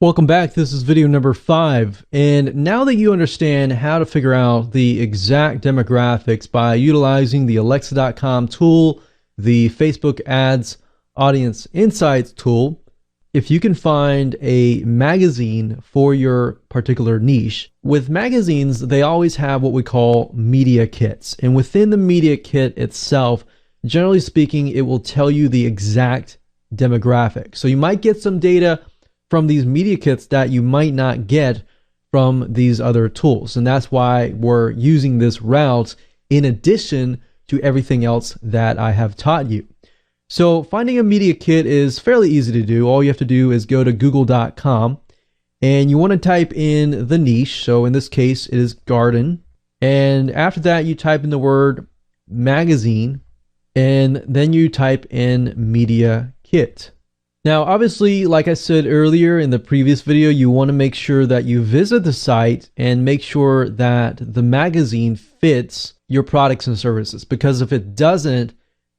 Welcome back. This is video number 5. And now that you understand how to figure out the exact demographics by utilizing the Alexa.com tool, the Facebook Ads Audience Insights tool, if you can find a magazine for your particular niche, with magazines, they always have what we call media kits. And within the media kit itself, generally speaking, it will tell you the exact demographic. So you might get some data from these media kits that you might not get from these other tools. And that's why we're using this route in addition to everything else that I have taught you. So finding a media kit is fairly easy to do. All you have to do is go to google.com and you want to type in the niche. So in this case, it is garden. And after that, you type in the word magazine and then you type in media kit. Now, obviously, like I said earlier in the previous video, you want to make sure that you visit the site and make sure that the magazine fits your products and services, because if it doesn't,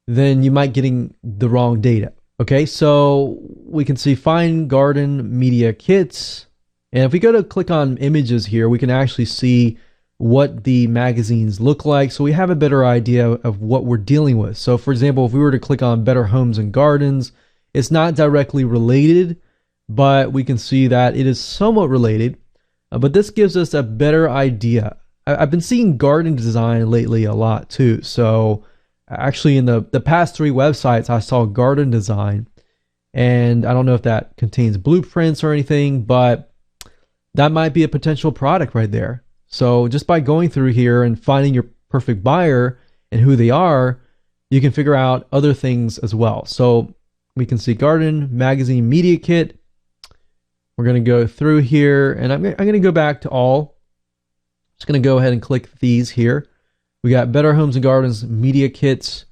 then you might getting the wrong data. Okay, so we can see find garden media kits. And if we go to click on images here, we can actually see what the magazines look like. So we have a better idea of what we're dealing with. So for example, if we were to click on Better Homes and Gardens, it's not directly related, but we can see that it is somewhat related. But this gives us a better idea. I've been seeing garden design lately a lot too. So actually in the past 3 websites, I saw garden design. And I don't know if that contains blueprints or anything, but that might be a potential product right there. So just by going through here and finding your perfect buyer and who they are, you can figure out other things as well. So we can see garden magazine media kit. We're going to go through here and I'm going to go back to all. Just going to go ahead and click these here. We got Better Homes and Gardens media kits,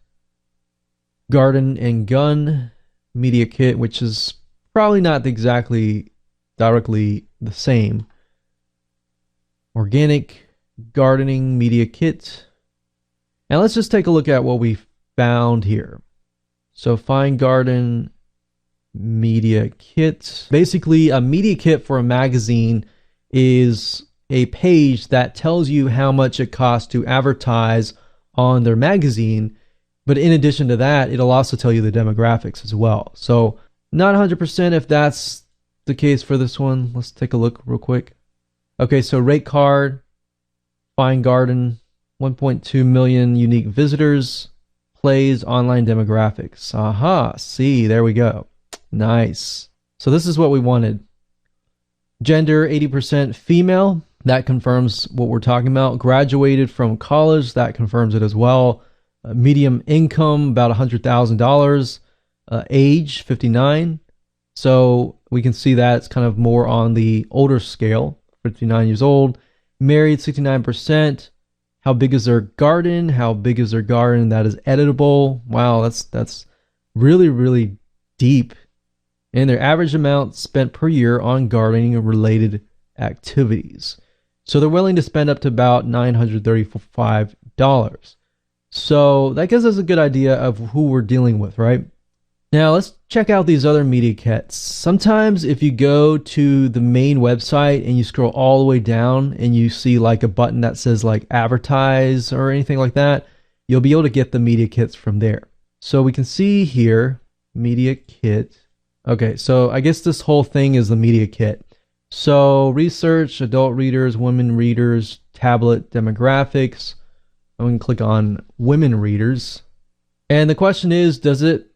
garden and gun media kit, which is probably not exactly directly the same. Organic gardening media kit. And let's just take a look at what we found here. So find garden media kit. Basically, a media kit for a magazine is a page that tells you how much it costs to advertise on their magazine. But in addition to that, it'll also tell you the demographics as well. So not 100% if that's the case for this one. Let's take a look real quick. Okay, so rate card, find garden, 1.2 million unique visitors. Plays online demographics. Aha, see, there we go. Nice. So this is what we wanted. Gender, 80% female. That confirms what we're talking about. Graduated from college. That confirms it as well. Medium income, about $100,000. Age, 59. So we can see that it's kind of more on the older scale. 59 years old. Married, 69%. How big is their garden? How big is their garden that is editable? Wow, that's really, really deep. And their average amount spent per year on gardening and related activities. So they're willing to spend up to about $935. So that gives us a good idea of who we're dealing with, right? Now let's check out these other media kits. Sometimes if you go to the main website and you scroll all the way down and you see like a button that says like advertise or anything like that, you'll be able to get the media kits from there. So we can see here, media kit. Okay, so I guess this whole thing is the media kit. So research, adult readers, women readers, tablet demographics. I'm going to click on women readers. And the question is, does it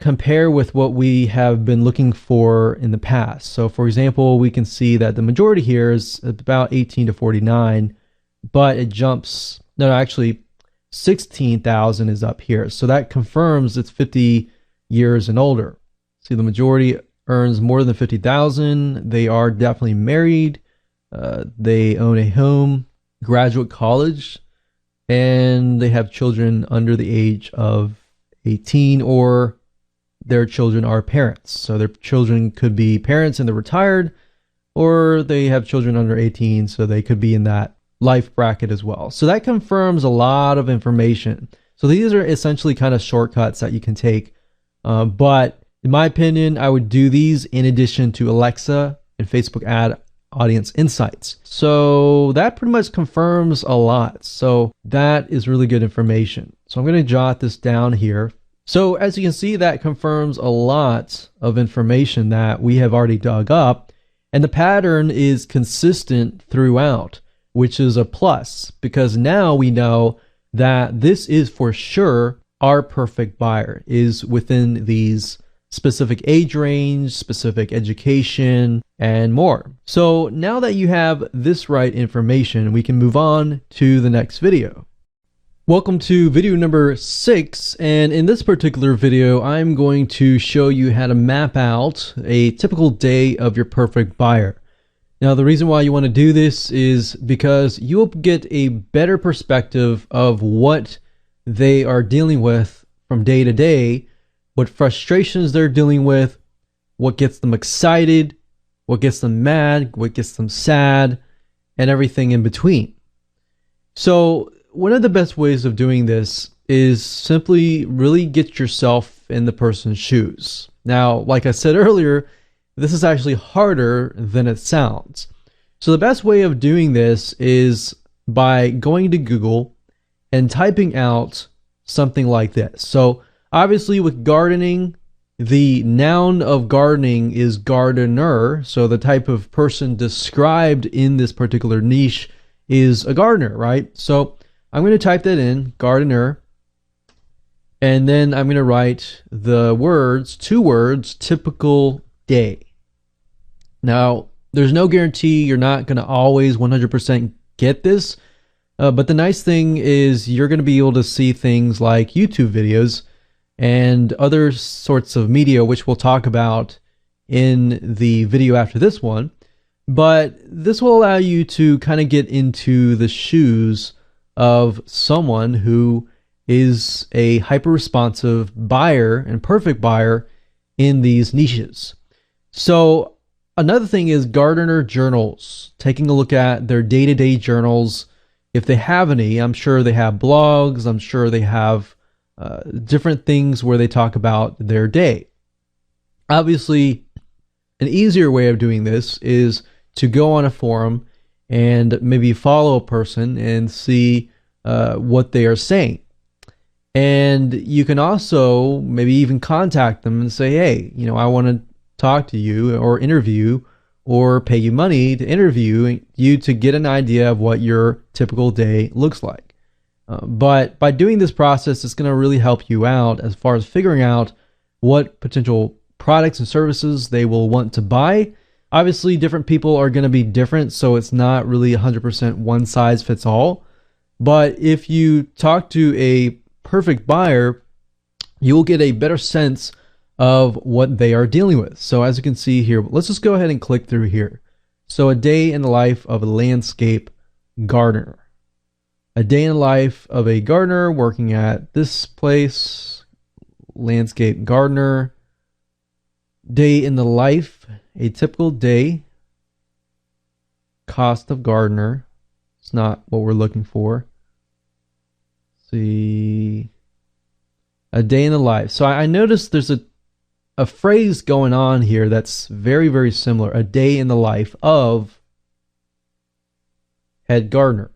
compare with what we have been looking for in the past? So for example, we can see that the majority here is about 18 to 49, but it jumps, no, actually 16,000 is up here. So that confirms it's 50 years and older. See, the majority earns more than 50,000. They are definitely married. They own a home, graduate college, and they have children under the age of 18 or their children are parents. So their children could be parents and they're retired, or they have children under 18, so they could be in that life bracket as well. So that confirms a lot of information. So these are essentially kind of shortcuts that you can take. But in my opinion, I would do these in addition to Alexa and Facebook ad audience insights. So that pretty much confirms a lot. So that is really good information. So I'm going to jot this down here. So as you can see, that confirms a lot of information that we have already dug up, and the pattern is consistent throughout, which is a plus, because now we know that this is for sure our perfect buyer, is within these specific age range, specific education, and more. So now that you have this right information, we can move on to the next video. Welcome to video number 6, and in this particular video I'm going to show you how to map out a typical day of your perfect buyer. Now the reason why you want to do this is because you'll get a better perspective of what they are dealing with from day to day, what frustrations they're dealing with, what gets them excited, what gets them mad, what gets them sad, and everything in between. So one of the best ways of doing this is simply really get yourself in the person's shoes. Now, like I said earlier, this is actually harder than it sounds. So the best way of doing this is by going to Google and typing out something like this. So obviously with gardening, the noun of gardening is gardener. So the type of person described in this particular niche is a gardener, right? So I'm going to type that in, gardener, and then I'm going to write the words, 2 words, typical day. Now, there's no guarantee you're not going to always 100% get this, but the nice thing is you're going to be able to see things like YouTube videos and other sorts of media, which we'll talk about in the video after this one. But this will allow you to kind of get into the shoes of someone who is a hyper-responsive buyer and perfect buyer in these niches. So another thing is gardener journals, taking a look at their day-to-day journals. If they have any, I'm sure they have blogs, I'm sure they have different things where they talk about their day. Obviously, an easier way of doing this is to go on a forum and maybe follow a person and see what they are saying. And you can also maybe even contact them and say, hey, I want to talk to you or interview or pay you money to interview you to get an idea of what your typical day looks like. But by doing this process, it's going to really help you out as far as figuring out what potential products and services they will want to buy. Obviously, different people are going to be different, so it's not really 100% one size fits all. But if you talk to a perfect buyer, you will get a better sense of what they are dealing with. So as you can see here, let's just go ahead and click through here. So a day in the life of a landscape gardener. A day in the life of a gardener working at this place, landscape gardener. Day in the life, a typical day. Cost of gardener. It's not what we're looking for. See, a day in the life. So I noticed there's a phrase going on here that's very, very similar. A day in the life of head gardener.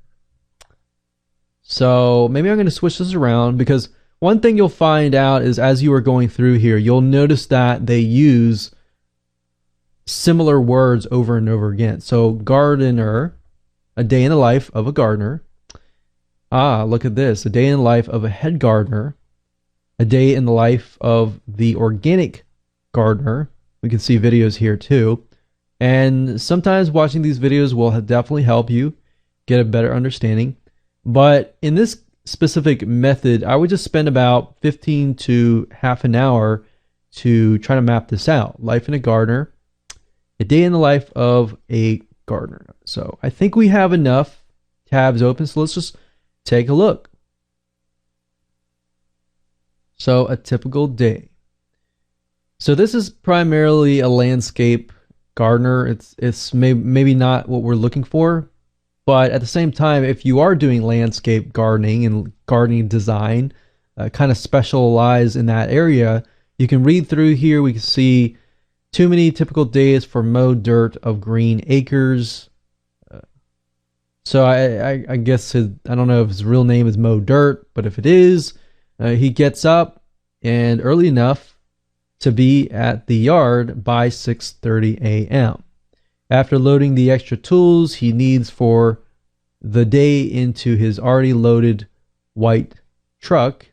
So maybe I'm going to switch this around, because one thing you'll find out is as you are going through here, you'll notice that they use similar words over and over again. So gardener, a day in the life of a gardener. Ah, look at this. A day in the life of a head gardener. A day in the life of the organic gardener. We can see videos here too. And sometimes watching these videos will definitely help you get a better understanding. But in this specific method, I would just spend about 15 to half an hour to try to map this out. Life in a gardener, a day in the life of a gardener. So I think we have enough tabs open, so let's just take a look. So a typical day. So this is primarily a landscape gardener. It's maybe not what we're looking for, but at the same time, if you are doing landscape gardening and gardening design, kind of specialize in that area, you can read through here. We can see Too many typical days for mowed dirt of green acres. So I guess I don't know if his real name is Mow Dirt, but if it is, he gets up and early enough to be at the yard by 6:30 a.m. After loading the extra tools he needs for the day into his already loaded white truck,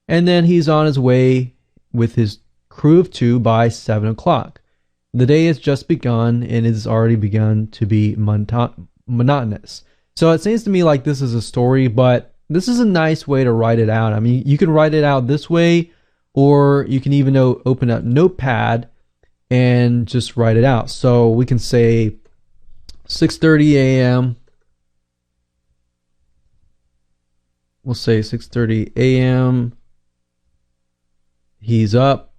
and then he's on his way with his crew of two by 7 o'clock. The day has just begun and it has already begun to be monotonous. So it seems to me like this is a story, but this is a nice way to write it out. I mean, you can write it out this way, or you can even open up Notepad and just write it out. So we can say 6:30 a.m. We'll say 6:30 a.m. He's up.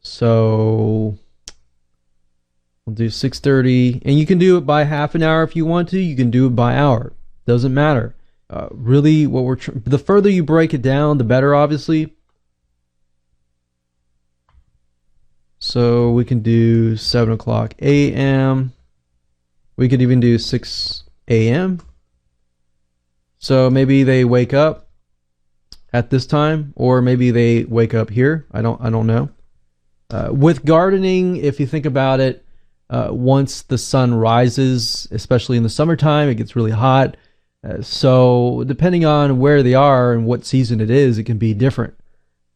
So we'll do 6:30, and you can do it by half an hour if you want to. You can do it by hour. Doesn't matter. Really, what we're the further you break it down, the better, obviously. So we can do 7 o'clock a.m. We could even do 6 a.m. So maybe they wake up at this time, or maybe they wake up here. I don't know. With gardening, if you think about it, once the sun rises, especially in the summertime, it gets really hot. So depending on where they are and what season it is, it can be different.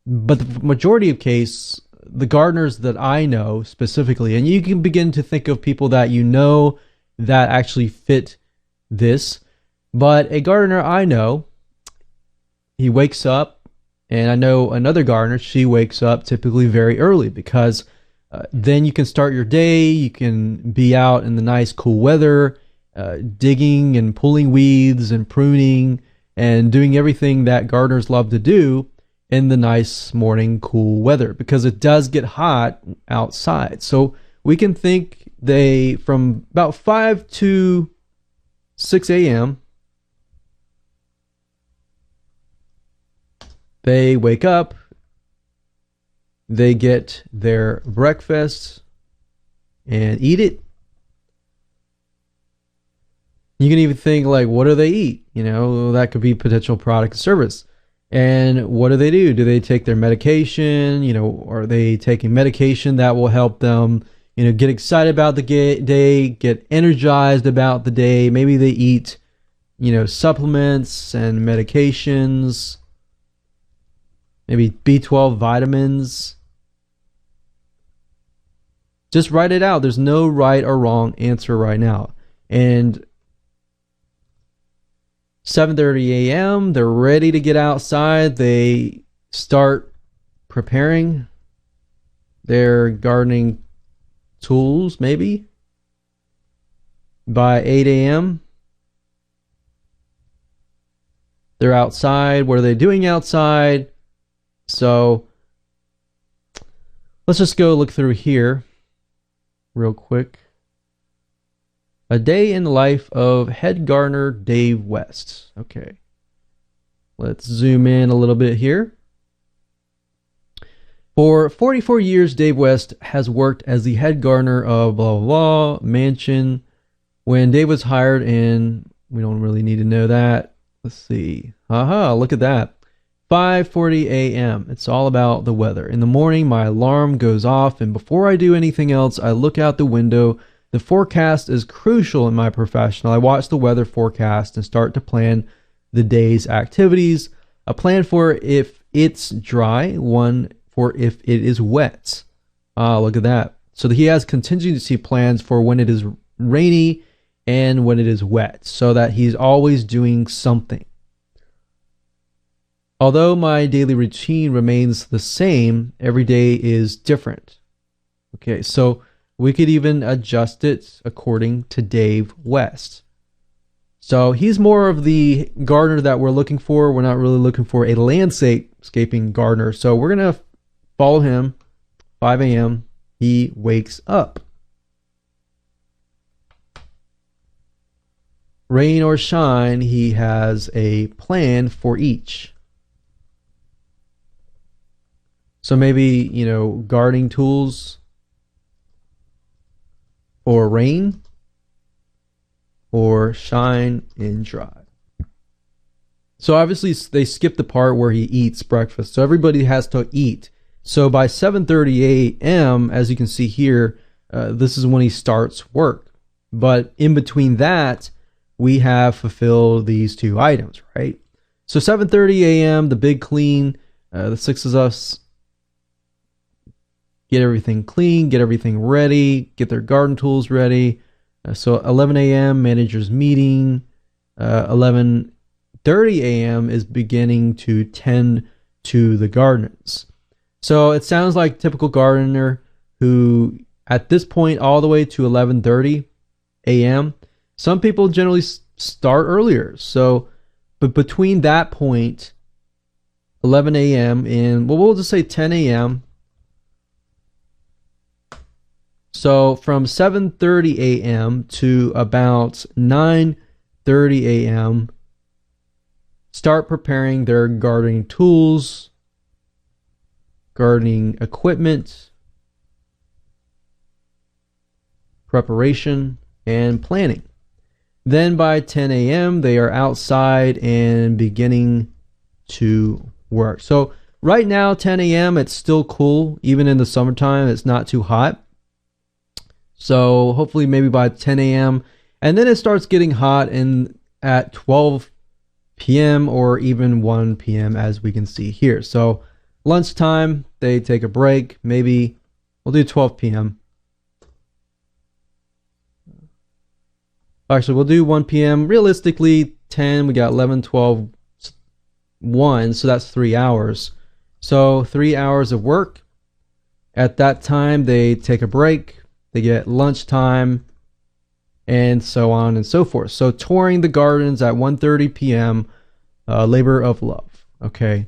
But the majority of case, the gardeners that I know specifically, and you can begin to think of people that you know that actually fit this, but a gardener I know, he wakes up, and I know another gardener, she wakes up typically very early because then you can start your day, you can be out in the nice cool weather, digging and pulling weeds and pruning and doing everything that gardeners love to do in the nice morning cool weather, because it does get hot outside. So we can think they, from about 5 to 6 a.m., they wake up, they get their breakfast and eat it. You can even think like, what do they eat? You know, that could be potential product or service. And what do? Do they take their medication? You know, are they taking medication that will help them, you know, get excited about the day, get energized about the day? Maybe they eat, you know, supplements and medications, maybe B12 vitamins. Just write it out. There's no right or wrong answer right now. And 7:30 a.m., they're ready to get outside. They start preparing their gardening tools, maybe. By 8 a.m., they're outside. What are they doing outside? So let's just go look through here real quick. A day in the life of head gardener Dave West. Okay. Let's zoom in a little bit here. For 44 years, Dave West has worked as the head gardener of blah, blah, blah mansion. When Dave was hired in, we don't really need to know that. Let's see. Aha, look at that. 5:40 a.m. It's all about the weather. In the morning, my alarm goes off, and before I do anything else, I look out the window. The forecast is crucial in my profession. I watch the weather forecast and start to plan the day's activities. A plan for if it's dry, one for if it is wet. Look at that. So he has contingency plans for when it is rainy and when it is wet, so that he's always doing something. Although my daily routine remains the same, every day is different. Okay, so we could even adjust it according to Dave West. So he's more of the gardener that we're looking for. We're not really looking for a landscaping gardener. So we're going to follow him. 5 a.m. He wakes up. Rain or shine, he has a plan for each. So maybe, you know, gardening tools. or rain or shine and dry. So obviously they skip the part where he eats breakfast. So everybody has to eat. So by 7:30 a.m., as you can see here, this is when he starts work. But in between that, we have fulfilled these two items, right? So 7:30 a.m., the big clean, the six of us get everything clean, get everything ready, get their garden tools ready. So 11 a.m., manager's meeting. 11:30 a.m. is beginning to tend to the gardens. So it sounds like typical gardener who at this point all the way to 11:30 a.m. Some people generally start earlier. So, but between that point, 11 a.m. and we'll just say 10 a.m. So from 7:30 a.m. to about 9:30 a.m. start preparing their gardening tools, gardening equipment, preparation, and planning. Then by 10 a.m. they are outside and beginning to work. So right now, 10 a.m. it's still cool. Even in the summertime, it's not too hot. So hopefully maybe by 10 a.m. and then it starts getting hot and at 12 p.m. or even 1 p.m. as we can see here. So lunchtime, they take a break. Maybe we'll do 12 p.m. Actually, we'll do 1 p.m. Realistically, 10, we got 11, 12, 1. So that's 3 hours. So 3 hours of work. At that time, they take a break. They get lunchtime and so on and so forth. So touring the gardens at 1:30 p.m. Labor of love. Okay.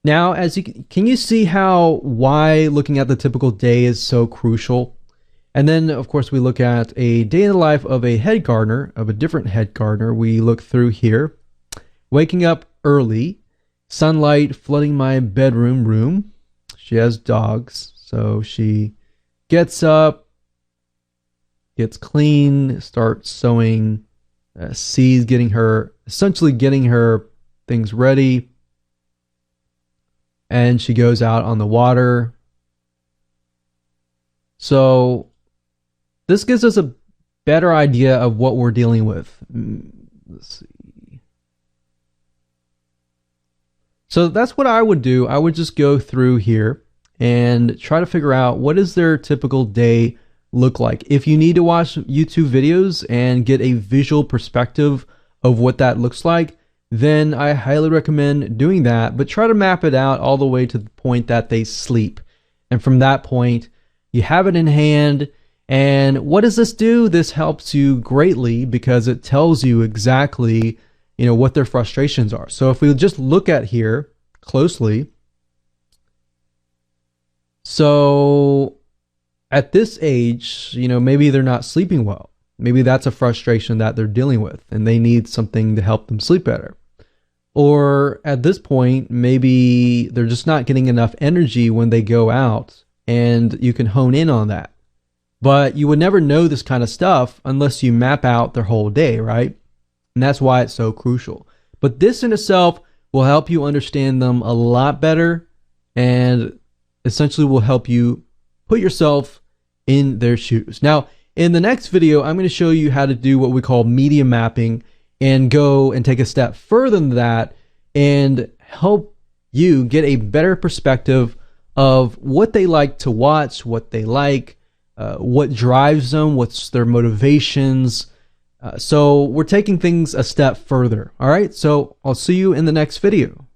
Now, as can you see why looking at the typical day is so crucial? And then, of course, we look at a day in the life of a head gardener, of a different head gardener. We look through here. Waking up early, sunlight flooding my bedroom room. She has dogs, so she gets up, gets clean, starts sowing seeds, essentially getting her things ready. And she goes out on the water. So this gives us a better idea of what we're dealing with. Let's see. So that's what I would do. I would just go through here and try to figure out what is their typical day look like. If you need to watch YouTube videos and get a visual perspective of what that looks like, then I highly recommend doing that, but try to map it out all the way to the point that they sleep. And from that point, you have it in hand. And what does this do? This helps you greatly because it tells you exactly, what their frustrations are. So if we just look at here closely, so at this age, maybe they're not sleeping well. Maybe that's a frustration that they're dealing with and they need something to help them sleep better. Or at this point, maybe they're just not getting enough energy when they go out, and you can hone in on that. But you would never know this kind of stuff unless you map out their whole day, right? And that's why it's so crucial. But this in itself will help you understand them a lot better and essentially will help you put yourself in their shoes. Now, in the next video, I'm going to show you how to do what we call media mapping and go and take a step further than that and help you get a better perspective of what they like to watch, what they like, what drives them, what's their motivations. So we're taking things a step further. All right, so I'll see you in the next video.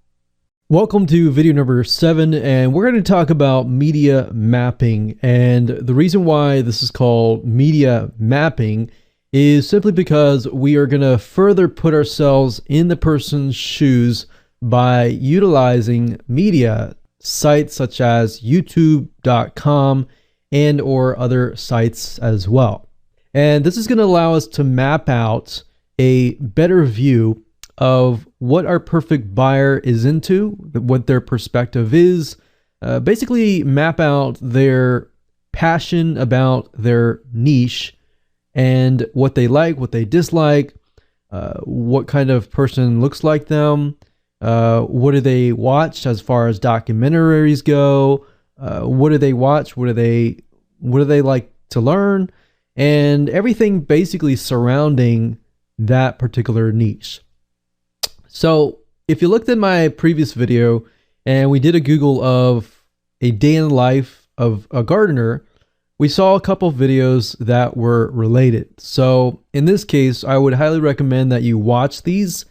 Welcome to video number 7, and we're going to talk about media mapping. And the reason why this is called media mapping is simply because we are going to further put ourselves in the person's shoes by utilizing media sites such as youtube.com and or other sites as well. And this is going to allow us to map out a better view of what our perfect buyer is into, what their perspective is, basically map out their passion about their niche and what they like, what they dislike, what kind of person looks like them, what do they watch as far as documentaries go, what do they watch, what do they like to learn, and everything basically surrounding that particular niche. So if you looked at my previous video and we did a Google of a day in the life of a gardener, we saw a couple of videos that were related. So in this case, I would highly recommend that you watch these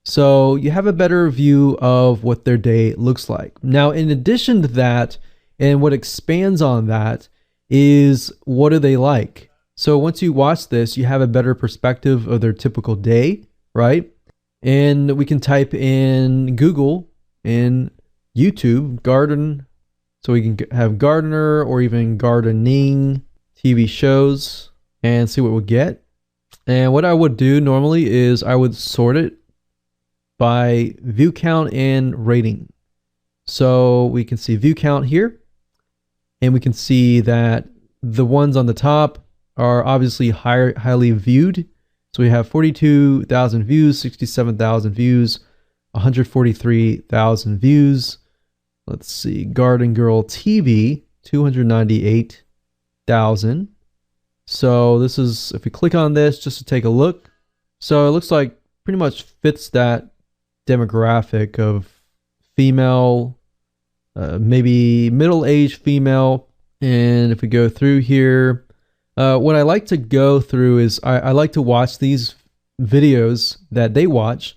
so you have a better view of what their day looks like. Now, in addition to that, and what expands on that, is what do they like? So once you watch this, you have a better perspective of their typical day, right? And we can type in Google and YouTube garden. So we can have gardener or even gardening TV shows and see what we get. And what I would do normally is I would sort it by view count and rating. So we can see view count here, and we can see that the ones on the top are obviously highly viewed. So we have 42,000 views, 67,000 views, 143,000 views. Let's see, Garden Girl TV, 298,000. So this is, if we click on this just to take a look, so it looks like pretty much fits that demographic of female, maybe middle-aged female. And if we go through here, what I like to go through is I like to watch these videos that they watch,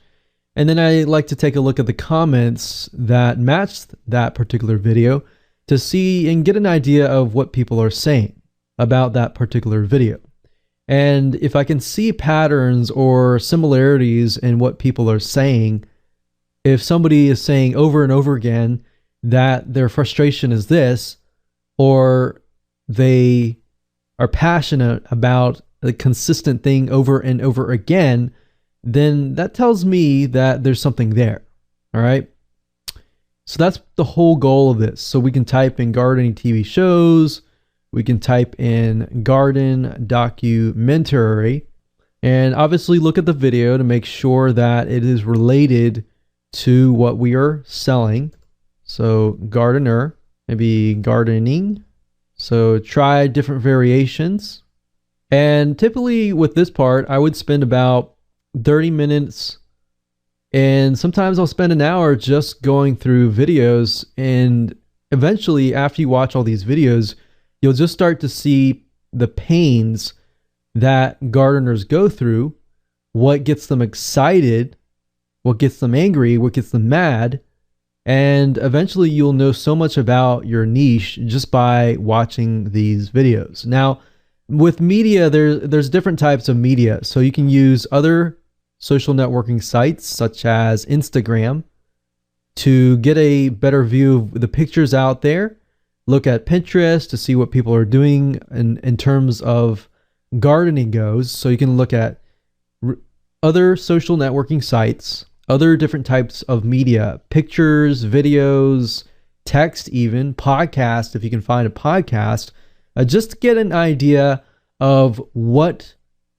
and then I like to take a look at the comments that match that particular video to see and get an idea of what people are saying about that particular video. And if I can see patterns or similarities in what people are saying, if somebody is saying over and over again that their frustration is this, or they are passionate about a consistent thing over and over again, then that tells me that there's something there. All right. So that's the whole goal of this. So we can type in gardening TV shows, we can type in garden documentary, and obviously look at the video to make sure that it is related to what we are selling. So gardener, maybe gardening. So try different variations. And typically with this part, I would spend about 30 minutes, and sometimes I'll spend an hour just going through videos. And eventually, after you watch all these videos, you'll just start to see the pains that gardeners go through, what gets them excited, what gets them angry, what gets them mad. And eventually you'll know so much about your niche just by watching these videos. Now, with media, there's different types of media. So you can use other social networking sites such as Instagram to get a better view of the pictures out there. Look at Pinterest to see what people are doing in terms of gardening goes. So you can look at other social networking sites, other different types of media, pictures, videos, text, even podcast, if you can find a podcast, just to get an idea of what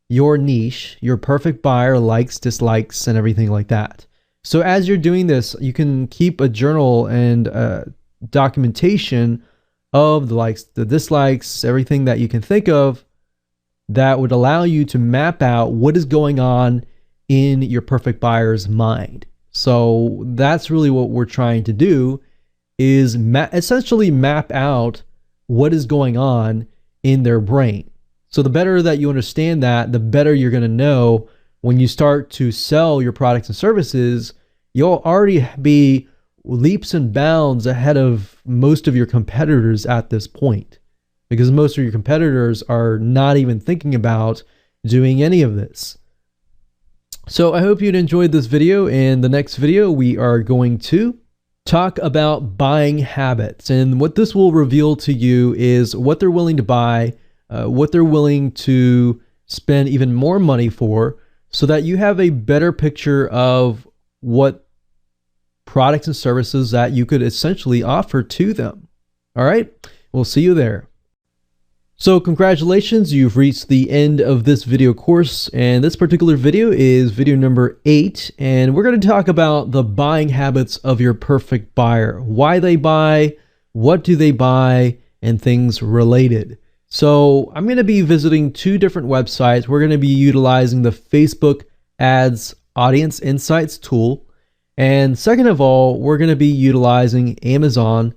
your niche, your perfect buyer likes, dislikes, and everything like that. So as you're doing this, you can keep a journal and documentation of the likes, the dislikes, everything that you can think of that would allow you to map out what is going on in your perfect buyer's mind. So that's really what we're trying to do, is essentially map out what is going on in their brain. So the better that you understand that, the better you're going to know when you start to sell your products and services. You'll already be leaps and bounds ahead of most of your competitors at this point, because most of your competitors are not even thinking about doing any of this. So I hope you'd enjoyed this video. In the next video, we are going to talk about buying habits. And what this will reveal to you is what they're willing to buy, what they're willing to spend even more money for, so that you have a better picture of what products and services that you could essentially offer to them. All right, we'll see you there. So congratulations, you've reached the end of this video course, and this particular video is video number 8, and we're going to talk about the buying habits of your perfect buyer, why they buy, what do they buy, and things related. So I'm going to be visiting 2 different websites. We're going to be utilizing the Facebook Ads Audience Insights tool, and second of all, we're going to be utilizing Amazon.com.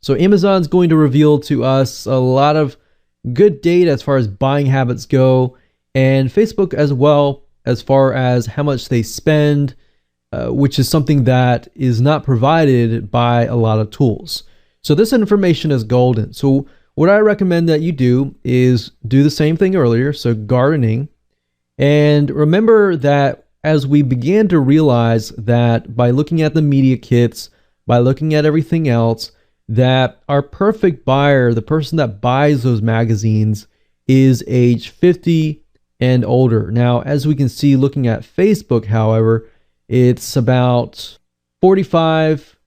So Amazon's going to reveal to us a lot of good data as far as buying habits go, and Facebook as well, as far as how much they spend, which is something that is not provided by a lot of tools. So this information is golden. So what I recommend that you do is do the same thing earlier, so gardening, and remember that as we began to realize that by looking at the media kits, by looking at everything else, that our perfect buyer, the person that buys those magazines, is age 50 and older. Now, as we can see looking at Facebook, however, it's about 45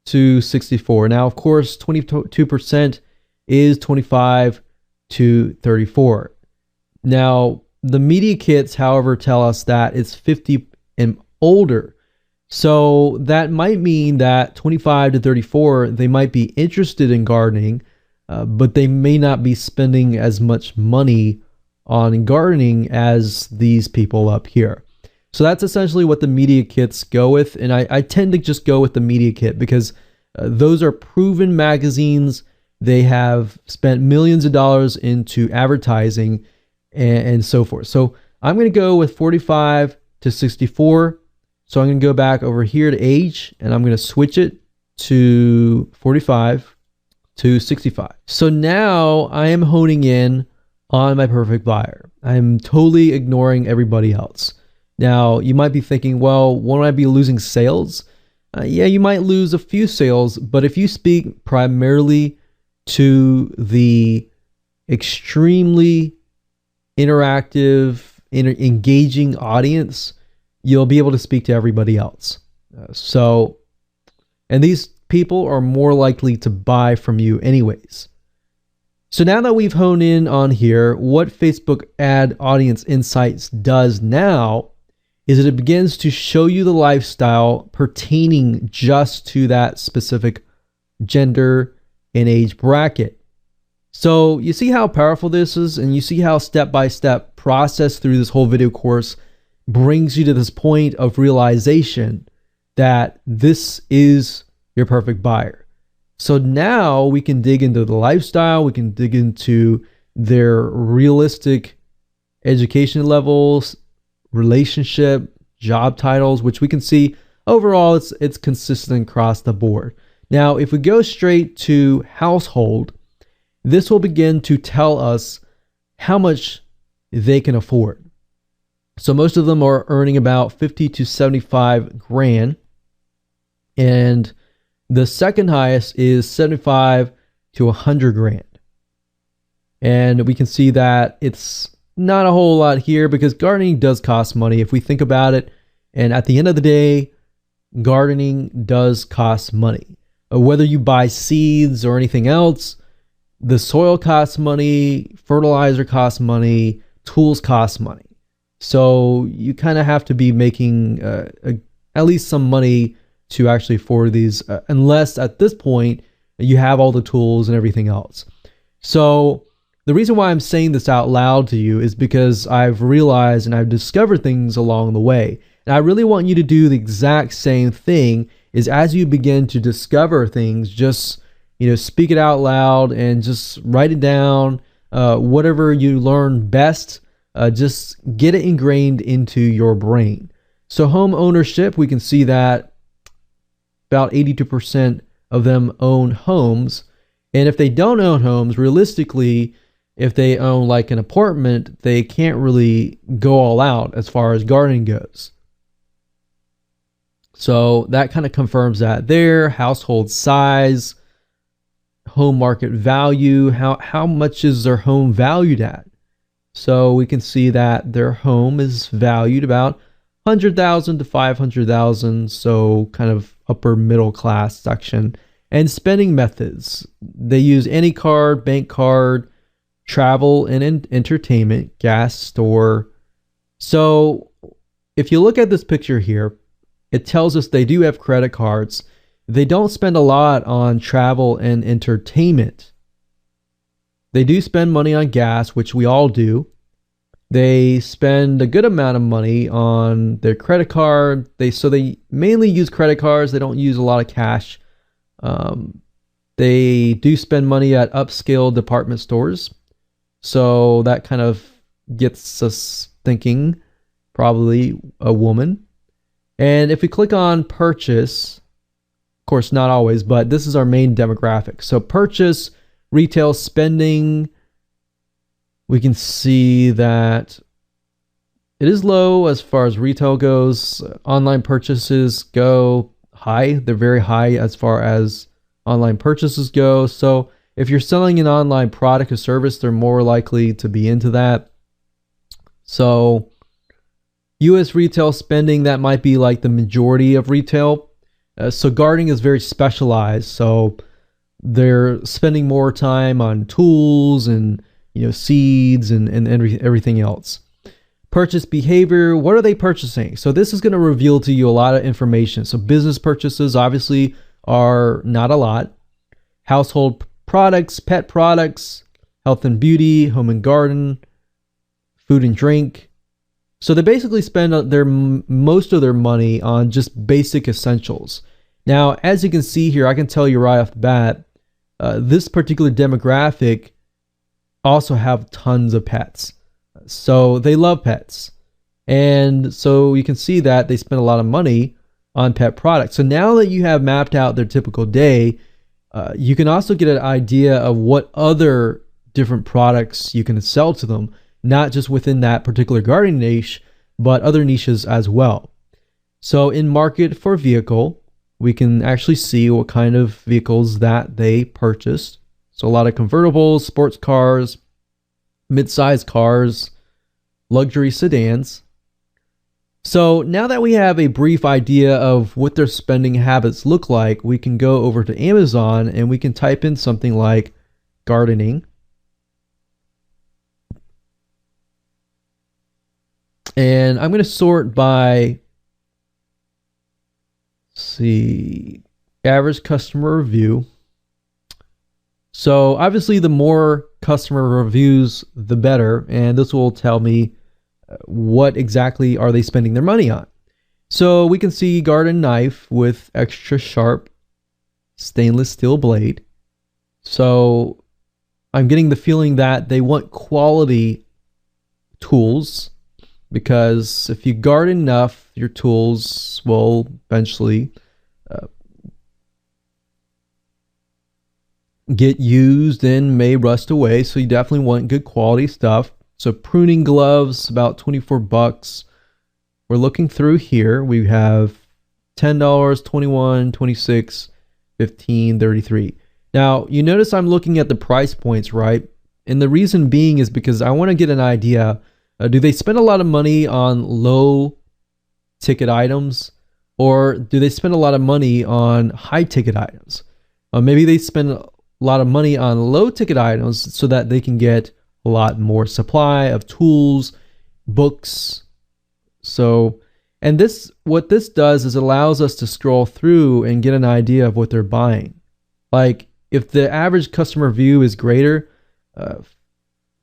to 64. Now, of course, 22% is 25 to 34. Now, the media kits, however, tell us that it's 50 and older. So that might mean that 25 to 34, they might be interested in gardening, but they may not be spending as much money on gardening as these people up here. So that's essentially what the media kits go with. And I tend to just go with the media kit because those are proven magazines. They have spent millions of dollars into advertising and so forth. So I'm going to go with 45 to 64. So I'm going to go back over here to age, and I'm going to switch it to 45 to 65. So now I am honing in on my perfect buyer. I'm totally ignoring everybody else. Now, you might be thinking, well, won't I be losing sales? Yeah, you might lose a few sales, but if you speak primarily to the extremely interactive, engaging audience, you'll be able to speak to everybody else. And these people are more likely to buy from you anyways. So now that we've honed in on here, what Facebook Ad Audience Insights does now is it begins to show you the lifestyle pertaining just to that specific gender and age bracket. So you see how powerful this is, and you see how step-by-step process through this whole video course brings you to this point of realization that this is your perfect buyer. So now we can dig into the lifestyle, we can dig into their realistic education levels, relationship, job titles, which we can see overall it's consistent across the board. Now, if we go straight to household, this will begin to tell us how much they can afford. So most of them are earning about 50 to 75 grand. And the second highest is 75 to 100 grand. And we can see that it's not a whole lot here because gardening does cost money if we think about it. And at the end of the day, gardening does cost money. Whether you buy seeds or anything else, the soil costs money, fertilizer costs money, tools cost money. So you kind of have to be making at least some money to actually afford these, unless at this point you have all the tools and everything else. So the reason why I'm saying this out loud to you is because I've realized and I've discovered things along the way. And I really want you to do the exact same thing. Is as you begin to discover things, just speak it out loud and just write it down. Whatever you learn best, just get it ingrained into your brain. So home ownership, we can see that about 82% of them own homes. And if they don't own homes, realistically, if they own like an apartment, they can't really go all out as far as gardening goes. So that kind of confirms that there. Household size, home market value, how much is their home valued at? So we can see that their home is valued about 100,000 to 500,000, so kind of upper middle class section. And spending methods. They use any card, bank card, travel and entertainment, gas, store. So if you look at this picture here, it tells us they do have credit cards. They don't spend a lot on travel and entertainment. They do spend money on gas, which we all do. They spend a good amount of money on their credit card. They mainly use credit cards. They don't use a lot of cash. They do spend money at upscale department stores. So that kind of gets us thinking, probably a woman. And if we click on purchase, of course, not always, but this is our main demographic. So purchase, retail spending, we can see that it is low as far as retail goes. Online purchases go high. They're very high as far as online purchases go. So if you're selling an online product or service, they're more likely to be into that. So US retail spending, that might be like the majority of retail. So gardening is very specialized. So they're spending more time on tools and seeds and everything else. Purchase behavior, what are they purchasing? So this is going to reveal to you a lot of information. So business purchases obviously are not a lot. Household products, pet products, health and beauty, home and garden, food and drink. So they basically spend most of their money on just basic essentials. Now, as you can see here, I can tell you right off the bat, this particular demographic also have tons of pets. So they love pets. And so you can see that they spend a lot of money on pet products. So now that you have mapped out their typical day, you can also get an idea of what other different products you can sell to them, not just within that particular gardening niche, but other niches as well. So in market for vehicle, we can actually see what kind of vehicles that they purchased. So a lot of convertibles, sports cars, mid-sized cars, luxury sedans. So now that we have a brief idea of what their spending habits look like, we can go over to Amazon and we can type in something like gardening. And I'm going to sort by, average customer review. So obviously the more customer reviews, the better. And this will tell me what exactly are they spending their money on. So we can see garden knife with extra sharp stainless steel blade. So I'm getting the feeling that they want quality tools, because if you garden enough, your tools will eventually get used and may rust away. So you definitely want good quality stuff. So pruning gloves, about $24. We're looking through here. We have $10, $21, $26, $15, $33. Now, you notice I'm looking at the price points, right? And the reason being is because I want to get an idea. Do they spend a lot of money on low ticket items, or do they spend a lot of money on high ticket items? Maybe they spend a lot of money on low ticket items so that they can get a lot more supply of tools, books. So, and what this does is it allows us to scroll through and get an idea of what they're buying. Like if the average customer view is greater,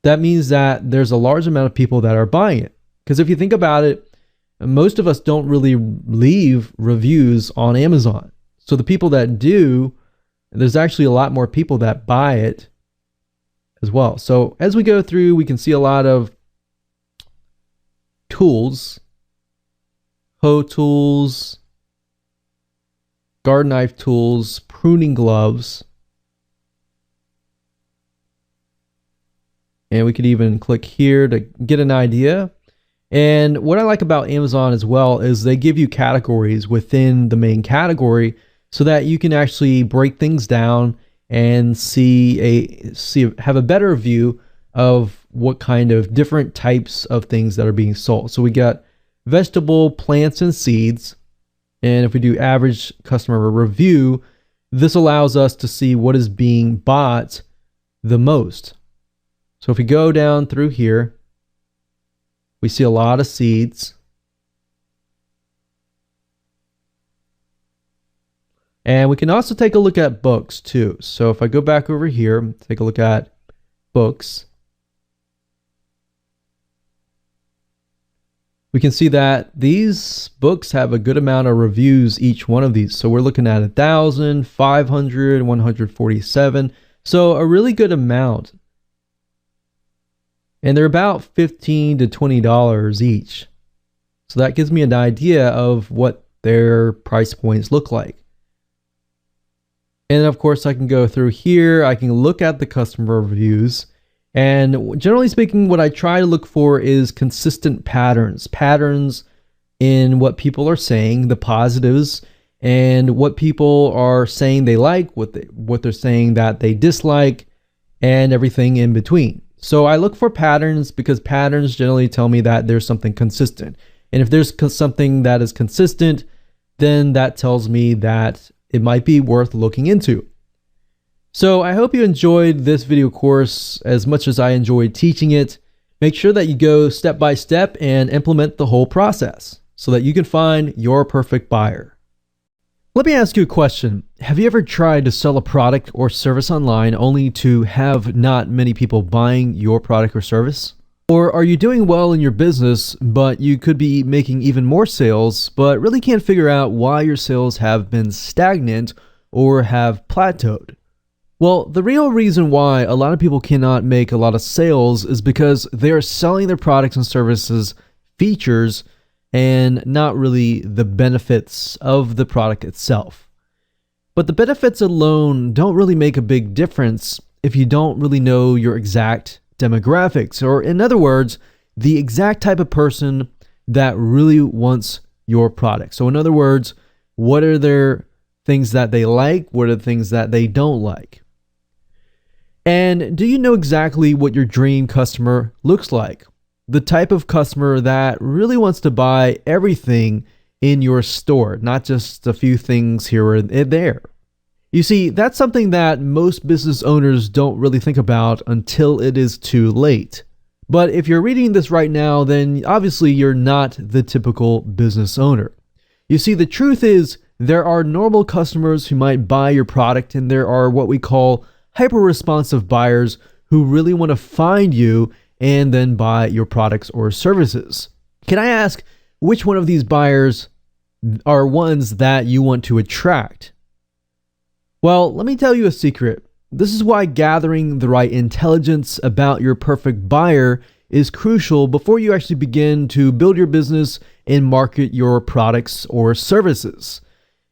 that means that there's a large amount of people that are buying it. Because if you think about it, most of us don't really leave reviews on Amazon. So the people that do, there's actually a lot more people that buy it as well. So as we go through, we can see a lot of tools, hoe tools, garden knife tools, pruning gloves. And we could even click here to get an idea. And what I like about Amazon as well is they give you categories within the main category so that you can actually break things down and have a better view of what kind of different types of things that are being sold. So we got vegetable, plants, and seeds. And if we do average customer review, This allows us to see what is being bought the most. So if we go down through here, we see a lot of seeds. And we can also take a look at books too. So if I go back over here, take a look at books, we can see that these books have a good amount of reviews, each one of these. So we're looking at 1,000, 500, 147. So a really good amount. And they're about $15 to $20 each. So that gives me an idea of what their price points look like. And of course, I can go through here. I can look at the customer reviews. And generally speaking, what I try to look for is consistent patterns. Patterns in what people are saying, the positives, and what people are saying they like, what they're saying that they dislike, and everything in between. So I look for patterns because patterns generally tell me that there's something consistent. And if there's something that is consistent, then that tells me that it might be worth looking into. So I hope you enjoyed this video course as much as I enjoyed teaching it. Make sure that you go step by step and implement the whole process so that you can find your perfect buyer. Let me ask you a question. Have you ever tried to sell a product or service online only to have not many people buying your product or service? Or are you doing well in your business, but you could be making even more sales, but really can't figure out why your sales have been stagnant or have plateaued? Well, the real reason why a lot of people cannot make a lot of sales is because they are selling their products and services features and not really the benefits of the product itself. But the benefits alone don't really make a big difference if you don't really know your exact demographics, or in other words, the exact type of person that really wants your product. So in other words, what are their things that they like? What are the things that they don't like? And do you know exactly what your dream customer looks like? The type of customer that really wants to buy everything in your store, not just a few things here or there. You see, that's something that most business owners don't really think about until it is too late. But if you're reading this right now, then obviously you're not the typical business owner. You see, the truth is there are normal customers who might buy your product, and there are what we call hyper-responsive buyers who really want to find you and then buy your products or services. Can I ask which one of these buyers are ones that you want to attract? Well, let me tell you a secret. This is why gathering the right intelligence about your perfect buyer is crucial before you actually begin to build your business and market your products or services.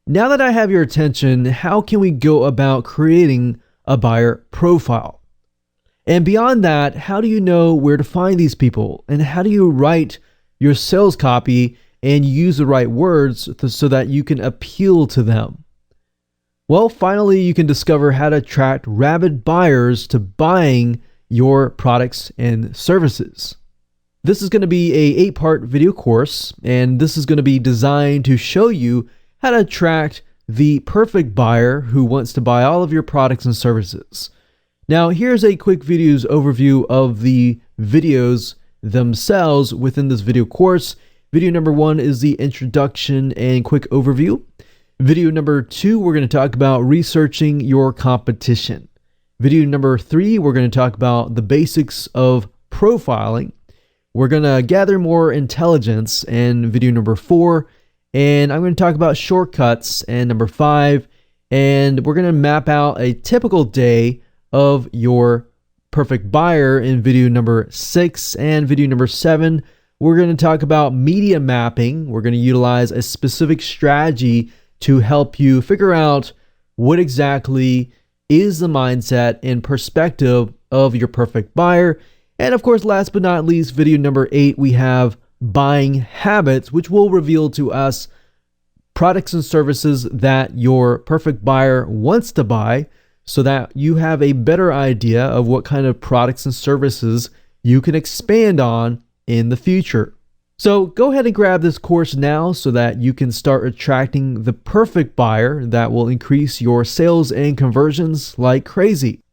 Now that I have your attention, how can we go about creating a buyer profile? And beyond that, how do you know where to find these people? And how do you write your sales copy and use the right words so that you can appeal to them? Well, finally, you can discover how to attract rabid buyers to buying your products and services. This is going to be a 8-part video course, and this is going to be designed to show you how to attract the perfect buyer who wants to buy all of your products and services. Now, here's a quick video's overview of the videos themselves within this video course. Video number 1 is the introduction and quick overview. Video number 2, we're going to talk about researching your competition. Video number 3, we're going to talk about the basics of profiling. We're going to gather more intelligence in video number 4. And I'm going to talk about shortcuts in number 5. And we're going to map out a typical day of your perfect buyer in video number 6. And video number 7, we're going to talk about media mapping. We're going to utilize a specific strategy to help you figure out what exactly is the mindset and perspective of your perfect buyer. And of course, last but not least, video number 8, we have buying habits, which will reveal to us products and services that your perfect buyer wants to buy so that you have a better idea of what kind of products and services you can expand on in the future. So go ahead and grab this course now so that you can start attracting the perfect buyer that will increase your sales and conversions like crazy.